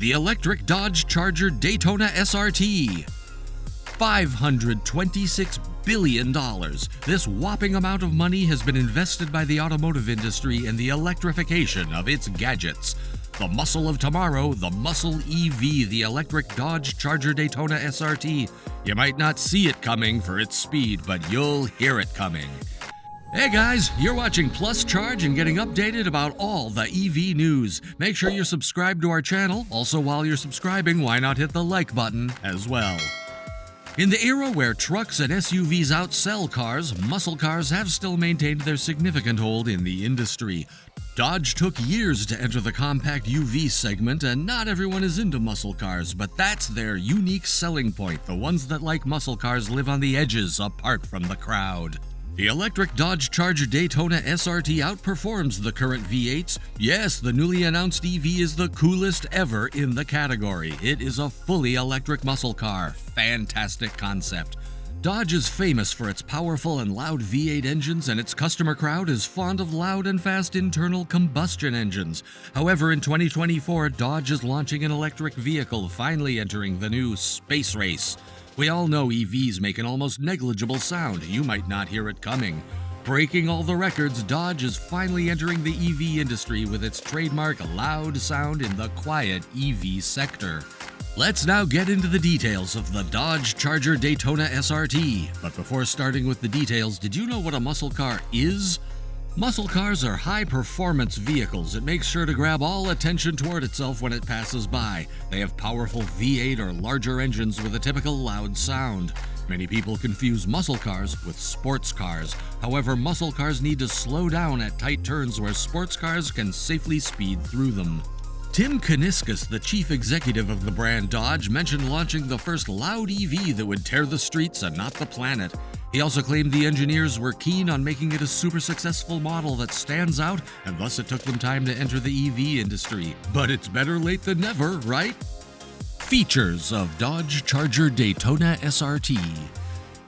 the electric Dodge Charger Daytona SRT. $526 billion. This whopping amount of money has been invested by the automotive industry in the electrification of its gadgets. The muscle of tomorrow, the muscle EV, the electric Dodge Charger Daytona SRT. You might not see it coming for its speed, but you'll hear it coming. Hey guys, you're watching Plus Charge and getting updated about all the EV news. Make sure you're subscribed to our channel. Also, while you're subscribing, why not hit the like button as well? In the era where trucks and SUVs outsell cars, muscle cars have still maintained their significant hold in the industry. Dodge took years to enter the compact UV segment, and not everyone is into muscle cars, but that's their unique selling point. The ones that like muscle cars live on the edges, apart from the crowd. The electric Dodge Charger Daytona SRT outperforms the current V8s. Yes, the newly announced EV is the coolest ever in the category. It is a fully electric muscle car. Fantastic concept. Dodge is famous for its powerful and loud V8 engines, and its customer crowd is fond of loud and fast internal combustion engines. However, in 2024, Dodge is launching an electric vehicle, finally entering the new space race. We all know EVs make an almost negligible sound. You might not hear it coming. Breaking all the records, Dodge is finally entering the EV industry with its trademark loud sound in the quiet EV sector. Let's now get into the details of the Dodge Charger Daytona SRT. But before starting with the details, did you know what a muscle car is? Muscle cars are high-performance vehicles. It makes sure to grab all attention toward itself when it passes by. They have powerful V8 or larger engines with a typical loud sound. Many people confuse muscle cars with sports cars. However, muscle cars need to slow down at tight turns where sports cars can safely speed through them. Tim Kuniskis, the chief executive of the brand Dodge, mentioned launching the first loud EV that would tear the streets and not the planet. He also claimed the engineers were keen on making it a super successful model that stands out, and thus it took them time to enter the EV industry. But it's better late than never, right? Features of Dodge Charger Daytona SRT.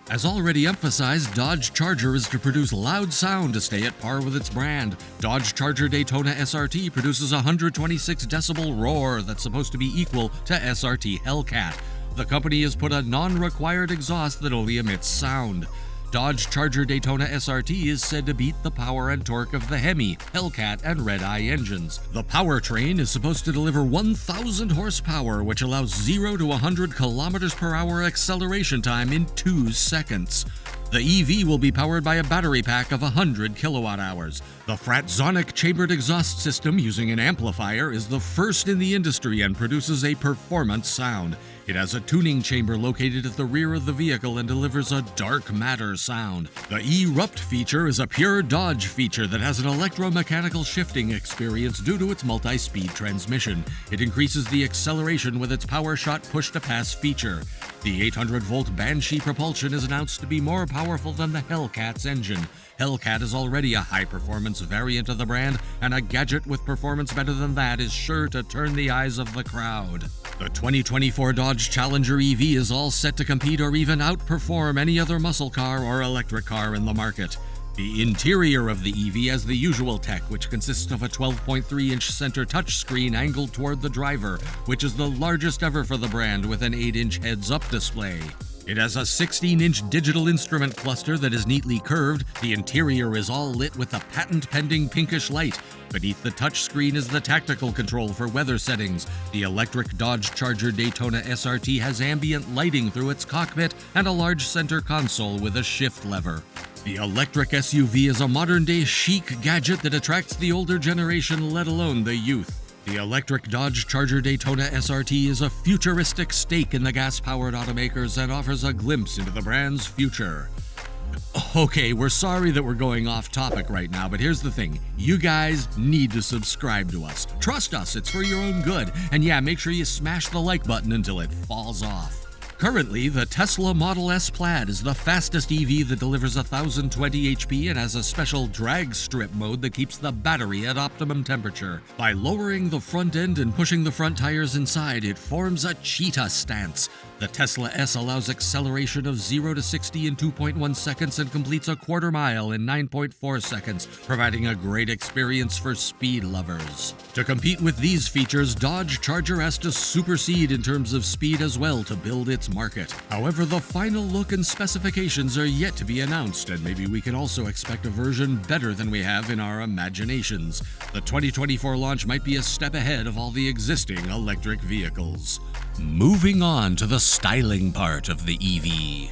As already emphasized, Dodge Charger is to produce loud sound to stay at par with its brand. Dodge Charger Daytona SRT produces a 126 decibel roar that's supposed to be equal to SRT Hellcat. The company has put a non-required exhaust that only emits sound. Dodge Charger Daytona SRT is said to beat the power and torque of the Hemi, Hellcat, and Red Eye engines. The powertrain is supposed to deliver 1,000 horsepower, which allows 0 to 100 kilometers per hour acceleration time in 2 seconds. The EV will be powered by a battery pack of 100 kilowatt hours. The Fratzonic chambered exhaust system using an amplifier is the first in the industry and produces a performance sound. It has a tuning chamber located at the rear of the vehicle and delivers a dark matter sound. The Erupt feature is a pure Dodge feature that has an electromechanical shifting experience due to its multi-speed transmission. It increases the acceleration with its PowerShot push-to-pass feature. The 800-volt Banshee propulsion is announced to be more powerful than the Hellcat's engine. Hellcat is already a high-performance variant of the brand, and a gadget with performance better than that is sure to turn the eyes of the crowd. The 2024 Dodge Challenger EV is all set to compete or even outperform any other muscle car or electric car in the market. The interior of the EV has the usual tech, which consists of a 12.3-inch center touchscreen angled toward the driver, which is the largest ever for the brand with an 8-inch heads-up display. It has a 16-inch digital instrument cluster that is neatly curved. The interior is all lit with a patent-pending pinkish light. Beneath the touchscreen is the tactical control for weather settings. The electric Dodge Charger Daytona SRT has ambient lighting through its cockpit and a large center console with a shift lever. The electric SUV is a modern-day chic gadget that attracts the older generation, let alone the youth. The electric Dodge Charger Daytona SRT is a futuristic stake in the gas-powered automakers and offers a glimpse into the brand's future. Okay, we're sorry that we're going off topic right now, but here's the thing. You guys need to subscribe to us. Trust us, it's for your own good. And yeah, make sure you smash the like button until it falls off. Currently, the Tesla Model S Plaid is the fastest EV that delivers 1,020 HP and has a special drag strip mode that keeps the battery at optimum temperature. By lowering the front end and pushing the front tires inside, it forms a cheetah stance. The Tesla S allows acceleration of 0 to 60 in 2.1 seconds and completes a quarter mile in 9.4 seconds, providing a great experience for speed lovers. To compete with these features, Dodge Charger has to supersede in terms of speed as well to build its market. However, the final look and specifications are yet to be announced, and maybe we can also expect a version better than we have in our imaginations. The 2024 launch might be a step ahead of all the existing electric vehicles. Moving on to the styling part of the EV.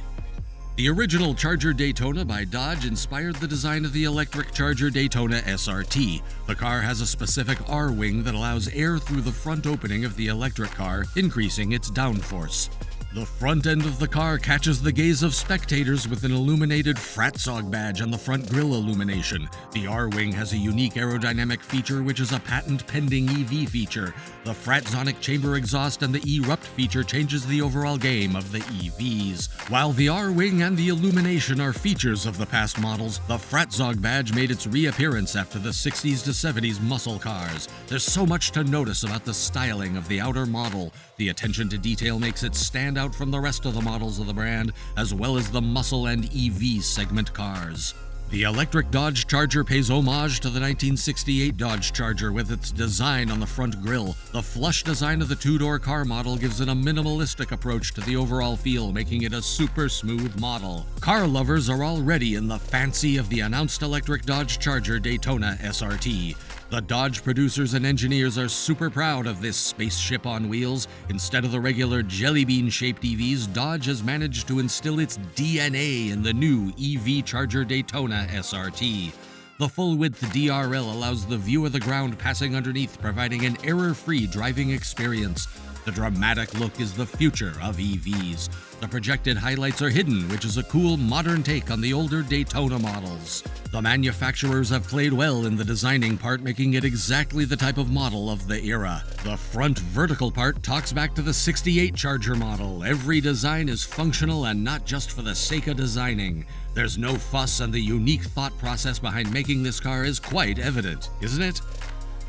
The original Charger Daytona by Dodge inspired the design of the electric Charger Daytona SRT. The car has a specific R-wing that allows air through the front opening of the electric car, increasing its downforce. The front end of the car catches the gaze of spectators with an illuminated Fratzog badge on the front grille illumination. The R-Wing has a unique aerodynamic feature which is a patent-pending EV feature. The Fratzonic chamber exhaust and the erupt feature changes the overall game of the EVs. While the R-Wing and the illumination are features of the past models, the Fratzog badge made its reappearance after the 60s to 70s muscle cars. There's so much to notice about the styling of the outer model. The attention to detail makes it stand out from the rest of the models of the brand, as well as the muscle and EV segment cars. The electric Dodge Charger pays homage to the 1968 Dodge Charger with its design on the front grille. The flush design of the two-door car model gives it a minimalistic approach to the overall feel, making it a super smooth model. Car lovers are already in the fancy of the announced electric Dodge Charger Daytona SRT. The Dodge producers and engineers are super proud of this spaceship on wheels. Instead of the regular jellybean-shaped EVs, Dodge has managed to instill its DNA in the new EV Charger Daytona SRT. The full-width DRL allows the view of the ground passing underneath, providing an error-free driving experience. The dramatic look is the future of EVs. The projected highlights are hidden, which is a cool modern take on the older Daytona models. The manufacturers have played well in the designing part, making it exactly the type of model of the era. The front vertical part talks back to the 68 Charger model. Every design is functional and not just for the sake of designing. There's no fuss, and the unique thought process behind making this car is quite evident, isn't it?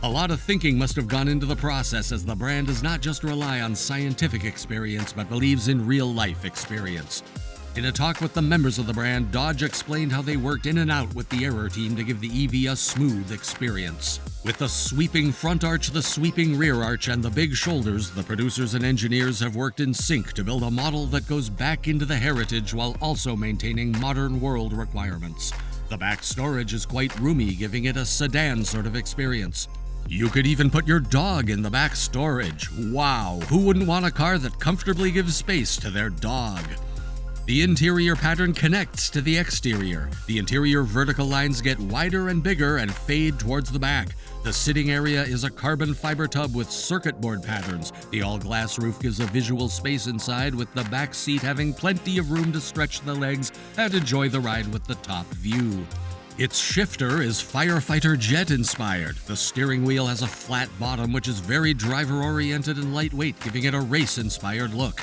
A lot of thinking must have gone into the process, as the brand does not just rely on scientific experience but believes in real-life experience. In a talk with the members of the brand, Dodge explained how they worked in and out with the Error team to give the EV a smooth experience. With the sweeping front arch, the sweeping rear arch, and the big shoulders, the producers and engineers have worked in sync to build a model that goes back into the heritage while also maintaining modern world requirements. The back storage is quite roomy, giving it a sedan sort of experience. You could even put your dog in the back storage. Wow, who wouldn't want a car that comfortably gives space to their dog? The interior pattern connects to the exterior. The interior vertical lines get wider and bigger and fade towards the back. The sitting area is a carbon fiber tub with circuit board patterns. The all-glass roof gives a visual space inside, with the back seat having plenty of room to stretch the legs and enjoy the ride with the top view. Its shifter is firefighter jet inspired. The steering wheel has a flat bottom, which is very driver-oriented and lightweight, giving it a race-inspired look.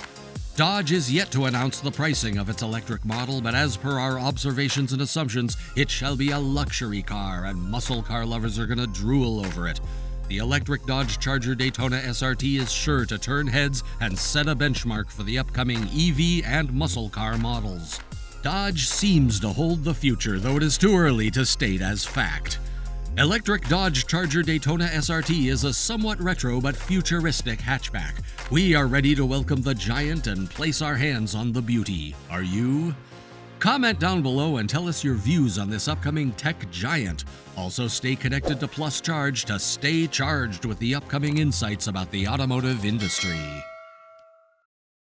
Dodge is yet to announce the pricing of its electric model, but as per our observations and assumptions, it shall be a luxury car, and muscle car lovers are gonna drool over it. The electric Dodge Charger Daytona SRT is sure to turn heads and set a benchmark for the upcoming EV and muscle car models. Dodge seems to hold the future, though it is too early to state as fact. Electric Dodge Charger Daytona SRT is a somewhat retro but futuristic hatchback. We are ready to welcome the giant and place our hands on the beauty. Are you? Comment down below and tell us your views on this upcoming tech giant. Also, stay connected to Plus Charge to stay charged with the upcoming insights about the automotive industry.